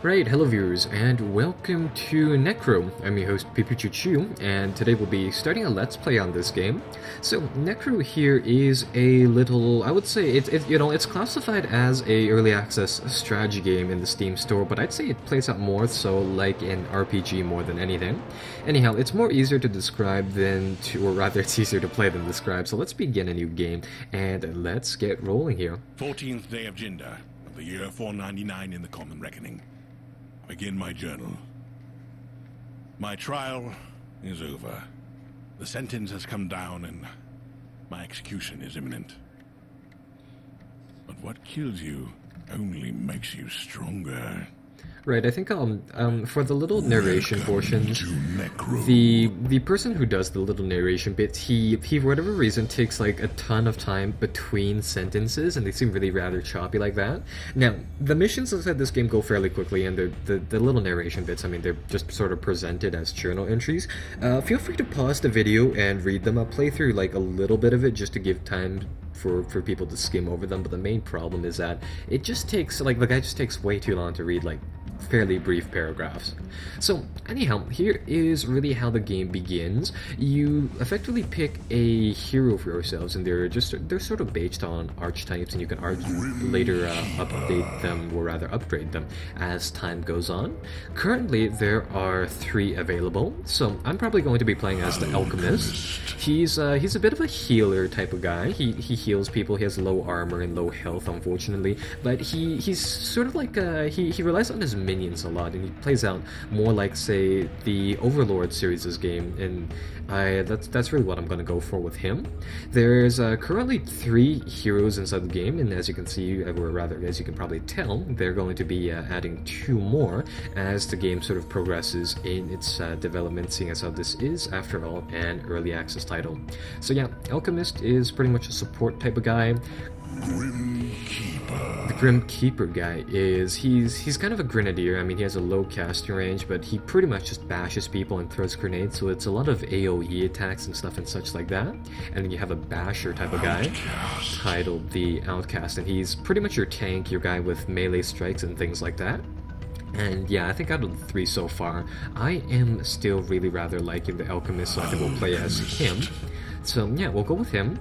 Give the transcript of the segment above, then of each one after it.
Right, hello viewers, and welcome to Nekro. I'm your host, Pipichuchu, and today we'll be starting a Let's Play on this game. So, Nekro here is a little, I would say, it's classified as a early access strategy game in the Steam store, but I'd say it plays out more so like an RPG more than anything. Anyhow, it's more easier to describe than to, or rather it's easier to play than describe, so let's begin a new game, and let's get rolling here. 14th day of Jinder, of the year 499 in the Common Reckoning. Begin my journal. My trial is over. The sentence has come down and my execution is imminent. But what kills you only makes you stronger. Right, I think for the little narration portions, the person who does the little narration bits, he for whatever reason takes like a ton of time between sentences, and they seem really rather choppy like that. Now, the missions inside this game go fairly quickly, and the little narration bits, I mean, they're just sort of presented as journal entries. Feel free to pause the video and read them. I'll play through like a little bit of it just to give time for people to skim over them, but the main problem is that it just takes, like, the guy just takes way too long to read, like, fairly brief paragraphs. So anyhow, here is really how the game begins. You effectively pick a hero for yourselves, and they're sort of based on archetypes, and you can later update them, or rather upgrade them as time goes on. Currently there are 3 available, so I'm probably going to be playing as the Alchemist. He's a bit of a healer type of guy. He heals people. He has low armor and low health, unfortunately, but he's sort of like he relies on his minions a lot, and he plays out more like, say, the Overlord series' game, and that's really what I'm going to go for with him. There's currently 3 heroes inside the game, and as you can see, or rather as you can probably tell, they're going to be adding 2 more as the game sort of progresses in its development, seeing as how this is, after all, an early access title. So yeah, Alchemist is pretty much a support type of guy. The Grim Keeper guy he's kind of a grenadier. I mean, he has a low casting range, but he pretty much just bashes people and throws grenades, so it's a lot of AoE attacks and stuff and such like that. And then you have a basher type of guy titled the Outcast, and he's pretty much your tank, your guy with melee strikes and things like that. And yeah, I think out of the 3 so far, I am still really rather liking the Alchemist, so I think we'll play as him. So yeah, we'll go with him.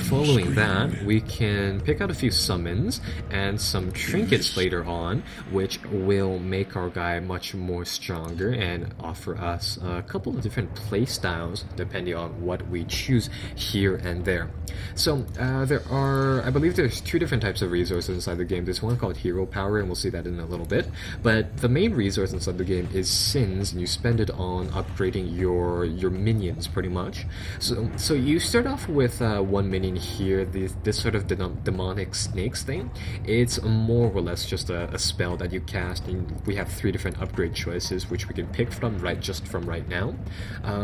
Following that, we can pick out a few summons and some trinkets later on, which will make our guy much more stronger and offer us a couple of different play styles depending on what we choose here and there. So I believe there's 2 different types of resources inside the game. There's one called Hero Power, and we'll see that in a little bit. But the main resource inside the game is Sins, and you spend it on upgrading your minions pretty much. So you start off with 1 minion here, this sort of demonic snakes thing. It's more or less just a spell that you cast, and we have 3 different upgrade choices which we can pick from right now.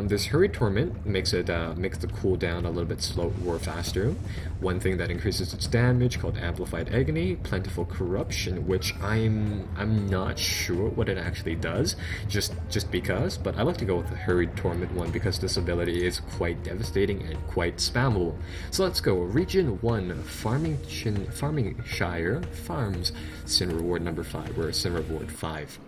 There's Hurried Torment, makes the cooldown a little bit slow or faster. One thing that increases its damage called Amplified Agony. Plentiful Corruption, which I'm not sure what it actually does, just because, but I like to go with the Hurried Torment one because this ability is quite devastating and quite spammable. So let's go. Region 1, Farmingshire Farms, Sin Reward number 5, or Sin Reward 5.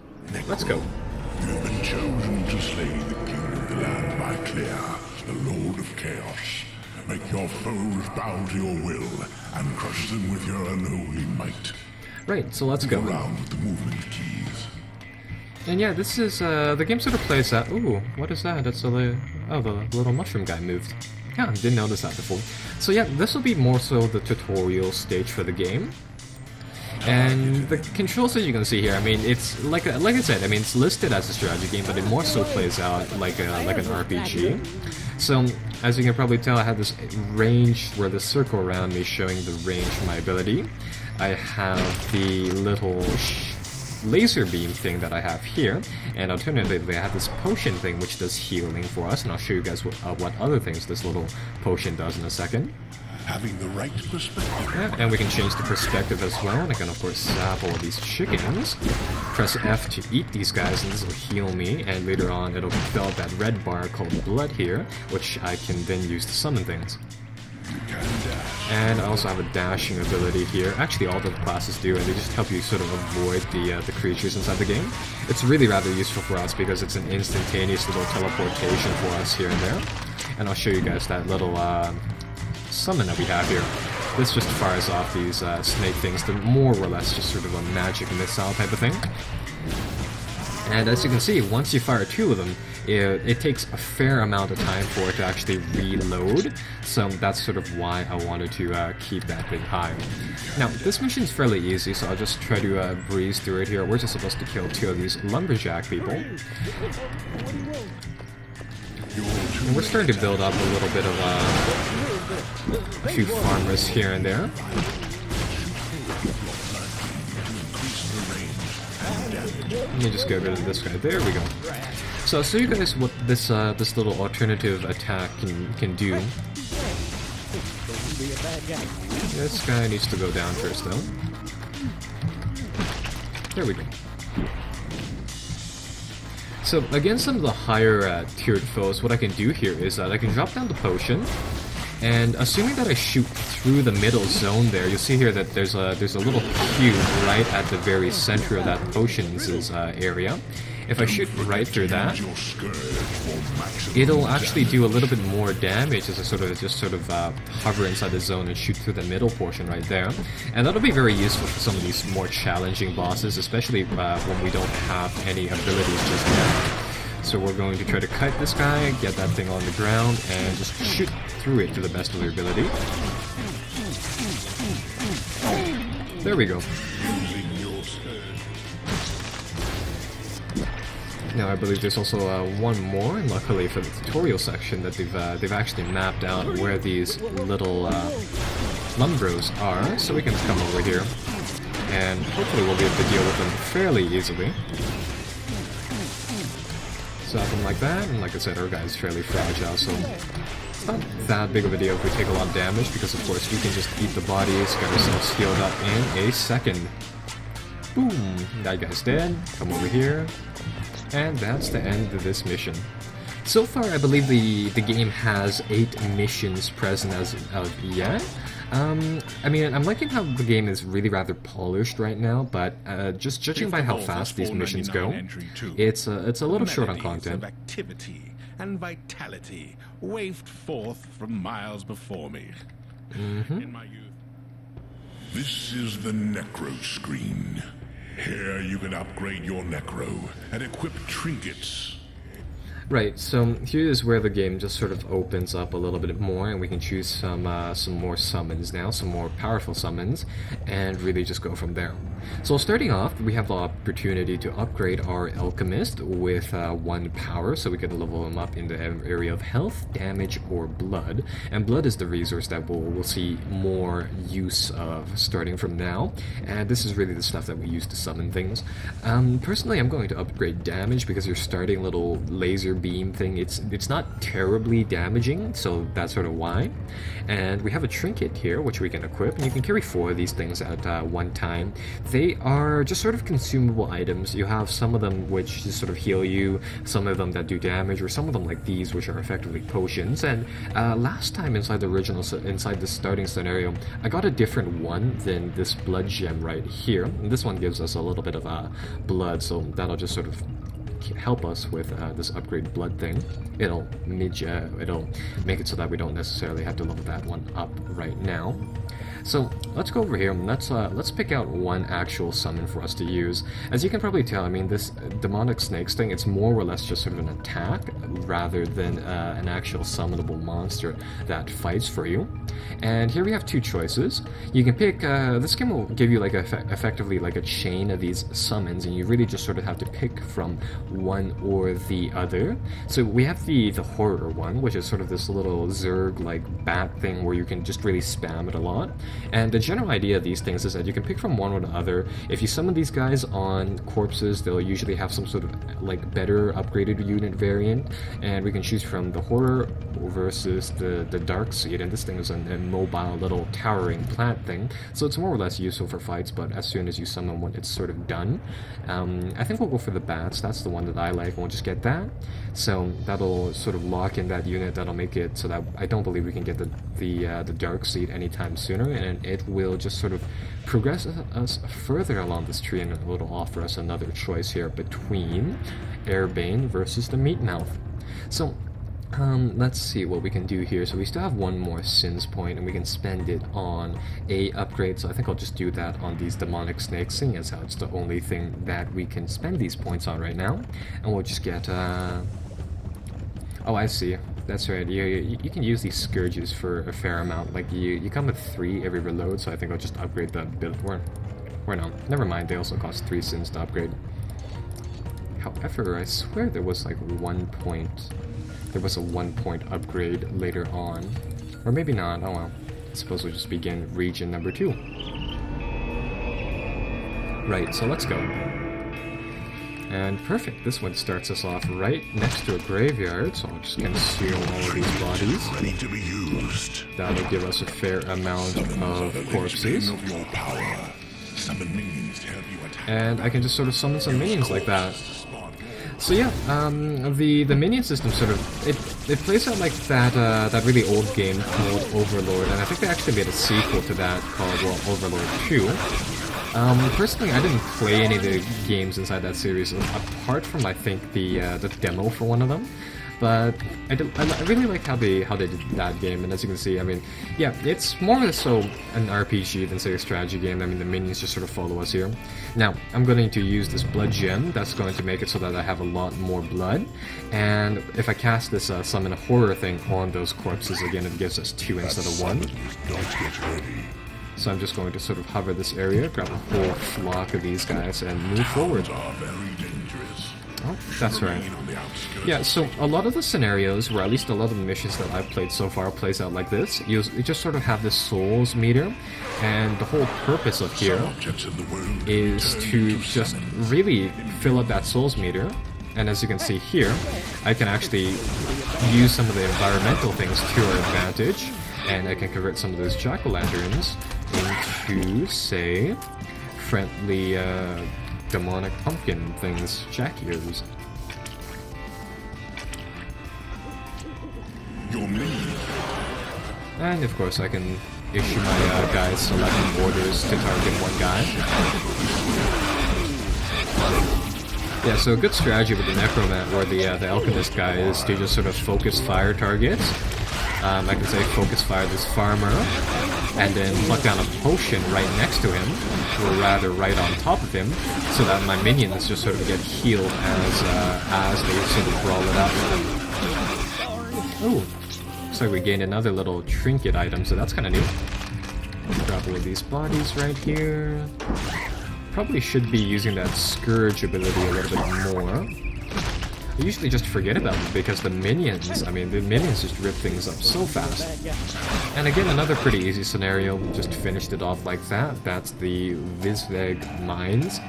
Let's go. You have been chosen to slay the king of the land by Clear, the Lord of Chaos. Make your foes bow to your will, and crush them with your unholy might. Right, so let's go. Around with the movement keys. And yeah, this is, the game sort of plays out. Ooh, what is that? That's the little mushroom guy moved. Yeah, didn't notice that before. So yeah, this will be more so the tutorial stage for the game. And the controls, as you can see here, I mean, it's like I said, I mean, it's listed as a strategy game, but it more so plays out like an RPG. So, as you can probably tell, I have this range where the circle around me is showing the range for my ability. I have the little laser beam thing that I have here, and alternatively I have this potion thing which does healing for us, and I'll show you guys what other things this little potion does in a second. Having the right perspective. Yeah, and we can change the perspective as well, and I can of course zap all of these chickens. Press F to eat these guys, and this will heal me, and later on it'll fill that red bar called blood here, which I can then use to summon things. You can dash. And I also have a dashing ability here. Actually, all the classes do, and they just help you sort of avoid the creatures inside the game. It's really rather useful for us because it's an instantaneous little teleportation for us here and there. And I'll show you guys that little summon that we have here. This just fires off these snake things. They're more or less just sort of a magic missile type of thing. And as you can see, once you fire 2 of them, it takes a fair amount of time for it to actually reload, so that's sort of why I wanted to keep that thing high. Now, this mission's fairly easy, so I'll just try to breeze through it here. We're just supposed to kill 2 of these lumberjack people. And we're starting to build up a little bit of a few farmers here and there. Let me just get rid of this guy. There we go. So I'll show you guys what this this little alternative attack can do. This guy needs to go down first, though. There we go. So against some of the higher tiered foes, what I can do here is that I can drop down the potion, and assuming that I shoot through the middle zone there, you'll see here that there's a little cube right at the very center of that potions area. If I shoot right through that, it'll actually do a little bit more damage as I just hover inside the zone and shoot through the middle portion right there. And that'll be very useful for some of these more challenging bosses, especially when we don't have any abilities just yet. So we're going to try to kite this guy, get that thing on the ground, and just shoot through it to the best of your ability. There we go. Now I believe there's also one more, and luckily for the tutorial section that they've actually mapped out where these little lumbros are, so we can come over here, and hopefully we'll be able to deal with them fairly easily. Zap them like that, and like I said, our guy's fairly fragile, so it's not that big of a deal if we take a lot of damage, because of course we can just eat the bodies, get ourselves healed up in a second. Boom! That guy's dead. Come over here. And that's the end of this mission. So far, I believe the game has 8 missions present as of yet. I mean, I'm liking how the game is really rather polished right now, but just judging by how fast these missions go, it's a little short on content. Activity and vitality wafted forth from miles before me. In my youth. This is the Nekro screen. Here you can upgrade your Nekro and equip trinkets. Right, so here is where the game just sort of opens up a little bit more, and we can choose some more summons now, some more powerful summons, and really just go from there. So starting off, we have the opportunity to upgrade our Alchemist with 1 power, so we can level him up in the area of health, damage, or blood. And blood is the resource that we'll see more use of starting from now, and this is really the stuff that we use to summon things. Personally, I'm going to upgrade damage because your starting little laser beam thing, it's not terribly damaging, so that's sort of why. And we have a trinket here which we can equip, and you can carry 4 of these things at one time. They are just sort of consumable items. You have some of them which just sort of heal you, some of them that do damage, or some of them like these which are effectively potions. And last time inside the starting scenario, I got a different one than this blood gem right here. And this one gives us a little bit of blood, so that'll just sort of help us with this upgrade blood thing. It'll make it so that we don't necessarily have to level that one up right now. So let's go over here and let's pick out one actual summon for us to use. As you can probably tell, I mean, this demonic snakes thing, it's more or less just sort of an attack rather than an actual summonable monster that fights for you. And here we have 2 choices. You can pick, this game will give you like effectively like a chain of these summons, and you really just sort of have to pick from one or the other. So we have the horror one, which is sort of this little Zerg like bat thing where you can just really spam it a lot. And the general idea of these things is that you can pick from one or the other. If you summon these guys on corpses, they'll usually have some sort of like better upgraded unit variant, and we can choose from the horror versus the dark seed, and this thing is a mobile little towering plant thing, so it's more or less useful for fights, but as soon as you summon one, it's sort of done. I think we'll go for the bats. That's the one that I like, and we'll just get that. So that'll sort of lock in that unit, that'll make it so that I don't believe we can get the the dark seed anytime sooner, and it will just sort of progress us further along this tree, and it will offer us another choice here between Airbane versus the Meatmouth. So let's see what we can do here. So we still have one more Sins point, and we can spend it on a upgrade. So I think I'll just do that on these demonic snakes, seeing as how it's the only thing that we can spend these points on right now. And we'll just get oh, I see. That's right. You can use these scourges for a fair amount. Like you come with 3 every reload. So I think I'll just upgrade that bit. Or no, never mind. They also cost 3 Sins to upgrade. However, I swear there was like 1 point. There was a 1 point upgrade later on. Or maybe not, oh well. I suppose we'll just begin region number 2. Right, so let's go. And perfect, this one starts us off right next to a graveyard, so I'll just conceal all of these bodies. Ready to be used. That'll give us a fair amount of corpses. And I can just sort of summon some minions like that. So yeah, the minion system sort of it plays out like that really old game called Overlord, and I think they actually made a sequel to that called Overlord 2. Personally, I didn't play any of the games inside that series apart from I think the demo for one of them. But I really like how they did that game, and as you can see, I mean, yeah, it's more so an RPG than say a strategy game. I mean, the minions just sort of follow us here. Now, I'm going to use this blood gem. That's going to make it so that I have a lot more blood, and if I cast this summon a horror thing on those corpses again, it gives us 2 instead of 1. So I'm just going to sort of hover this area, grab a whole flock of these guys, and move forward. Oh, that's right. Yeah, so a lot of the scenarios, or at least a lot of the missions that I've played so far, plays out like this. You just sort of have this souls meter, and the whole purpose of here is to just really fill up that souls meter. And as you can see here, I can actually use some of the environmental things to our advantage, and I can convert some of those jack-o'-lanterns into, say, friendly demonic pumpkin things, jack-ears. And of course I can issue my guys selecting orders to target one guy. Yeah, so a good strategy with the Necromat or the Alchemist guy is to just sort of focus fire targets. I can say focus fire this farmer, and then pluck down a potion right next to him, or rather right on top of him, so that my minions just sort of get healed as they sort of brawl it up. Oh, looks like we gained another little trinket item, so that's kind of neat. Grab one of these bodies right here. Probably should be using that Scourge ability a little bit more. I usually just forget about them because the minions just rip things up so fast. And again, another pretty easy scenario, just finished it off like that. That's the Visveg Mines.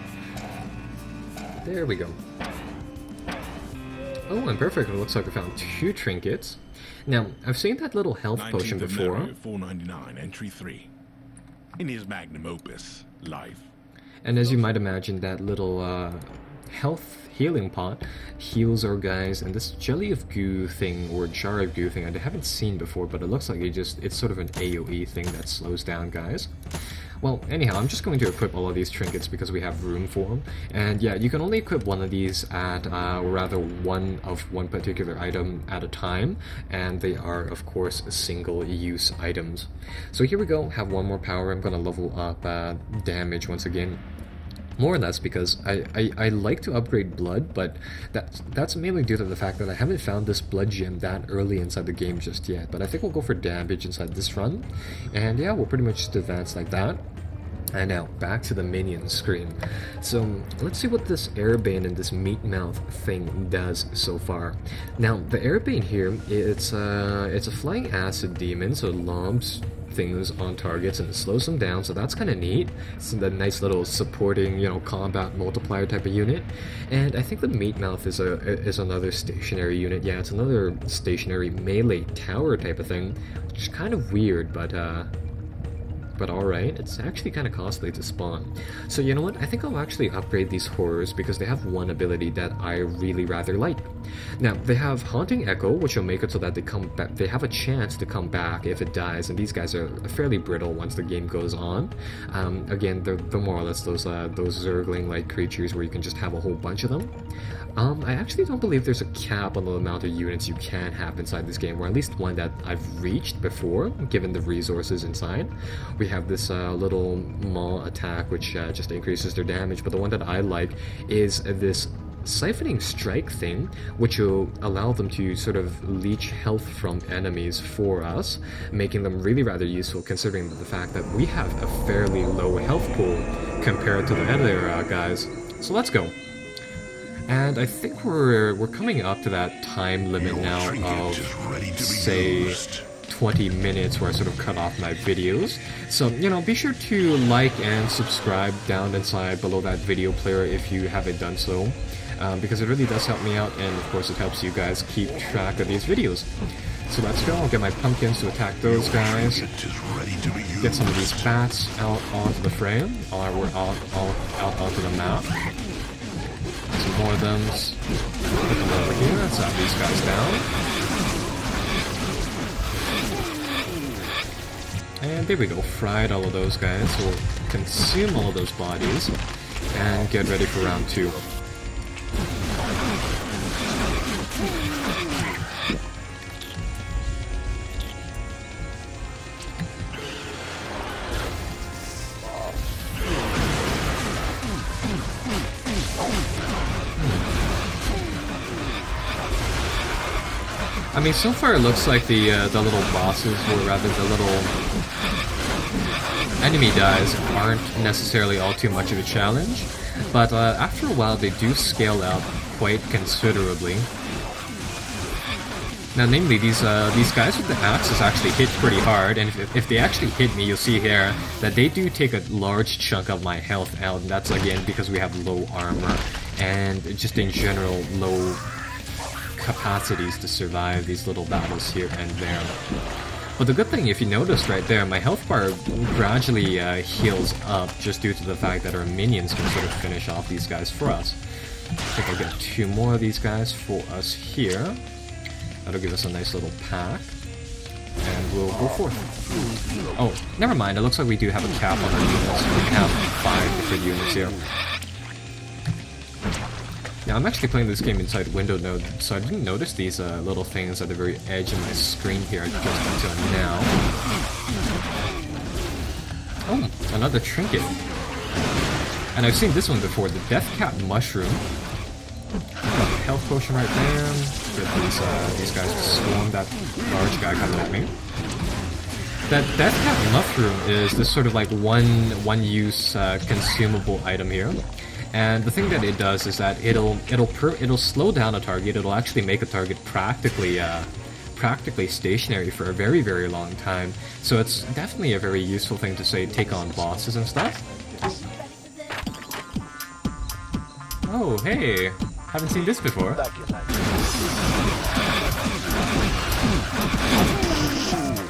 There we go. Oh, and perfect, it looks like we found 2 trinkets. Now, I've seen that little health potion before. 499, entry 3. In his magnum opus, Life. And as you might imagine, that little health healing pot heals our guys, and this jelly of goo thing, or jar of goo thing, I haven't seen before, but it looks like it's sort of an AoE thing that slows down guys. Well, anyhow, I'm just going to equip all of these trinkets because we have room for them. And yeah, you can only equip one of these at, or rather one particular item at a time, and they are, of course, single-use items. So here we go, have one more power. I'm going to level up damage once again. More or less because I like to upgrade blood, but that's mainly due to the fact that I haven't found this blood gem that early inside the game just yet. But I think we'll go for damage inside this run, and yeah, we'll pretty much just advance like that. And now, back to the minion screen. So, let's see what this Airbane and this Meatmouth thing does so far. Now, the Airbane here, it's a flying acid demon, so it lobs things on targets and it slows them down, so that's kind of neat. It's a nice little supporting, combat multiplier type of unit. And I think the Meatmouth is another stationary unit. Yeah, it's another stationary melee tower type of thing, which is kind of weird, but but alright, it's actually kind of costly to spawn. So you know what, I think I'll actually upgrade these horrors because they have one ability that I really rather like. Now, they have Haunting Echo, which will make it so that they come back, they have a chance to come back if it dies, and these guys are fairly brittle once the game goes on. Again, they're more or less those Zergling-like creatures where you can just have a whole bunch of them. I actually don't believe there's a cap on the amount of units you can have inside this game, or at least one that I've reached before, given the resources inside. We have this little maw attack, which just increases their damage, but the one that I like is this siphoning strike thing, which will allow them to sort of leech health from enemies for us, making them really rather useful considering the fact that we have a fairly low health pool compared to the other guys. So let's go. And I think we're coming up to that time limit now of, say, 20 minutes where I sort of cut off my videos. So, you know, be sure to like and subscribe down inside below that video player if you haven't done so, because it really does help me out, and of course it helps you guys keep track of these videos. So let's go, I'll get my pumpkins to attack those guys, get some of these bats out onto the frame, or we're out onto the map. Some more of them. Put them over here. Let's have these guys down. And there we go. Fried all of those guys. We'll consume all of those bodies and get ready for round 2. I mean, so far it looks like the little bosses, or rather the little enemy guys, aren't necessarily all too much of a challenge, but after a while they do scale out quite considerably. Now, namely, these guys with the axes actually hit pretty hard, and if they actually hit me, you'll see here that they do take a large chunk of my health out, and that's again because we have low armor, and just in general, low capacities to survive these little battles here and there. But the good thing, if you noticed right there, my health bar gradually heals up just due to the fact that our minions can sort of finish off these guys for us. I think I'll get 2 more of these guys for us here. That'll give us a nice little pack. And we'll go forth. Oh, never mind, it looks like we do have a cap on our units. We can have 5 different units here. Now, I'm actually playing this game inside window mode, so I didn't notice these little things at the very edge of my screen here just until now. Oh, another trinket. And I've seen this one before, the Death Cap Mushroom. Health potion right there. Get these guys to swarm that large guy coming at me. That Death Cap Mushroom is this sort of like one-use consumable item here. And the thing that it does is that it'll slow down a target. It'll actually make a target practically stationary for a very, very long time. So it's definitely a very useful thing to say take on bosses and stuff. Oh, hey, haven't seen this before.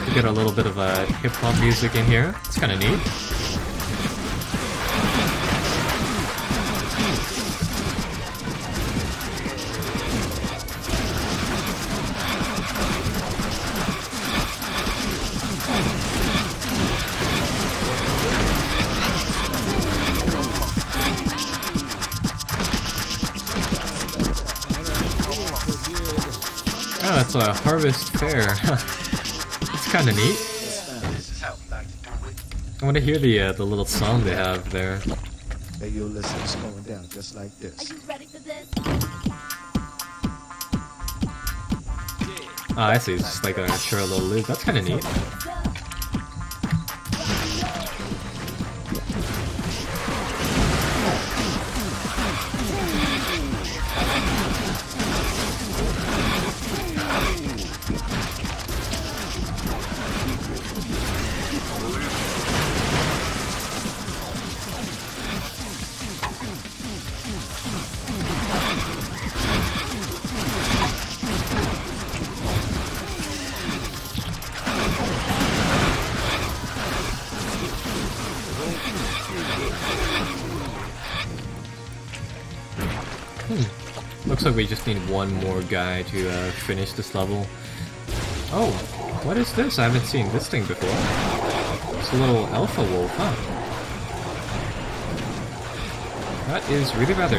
We get a little bit of hip hop music in here. It's kind of neat. Oh, it's a harvest fair. It's kind of neat. I want to hear the little song they have there. Hey, yo, listen, it's going down just like this. Are you ready for this? Oh, I see. It's just like a short little loop. That's kind of neat. Looks like we just need one more guy to finish this level. Oh, what is this? I haven't seen this thing before. It's a little alpha wolf, huh? That is really rather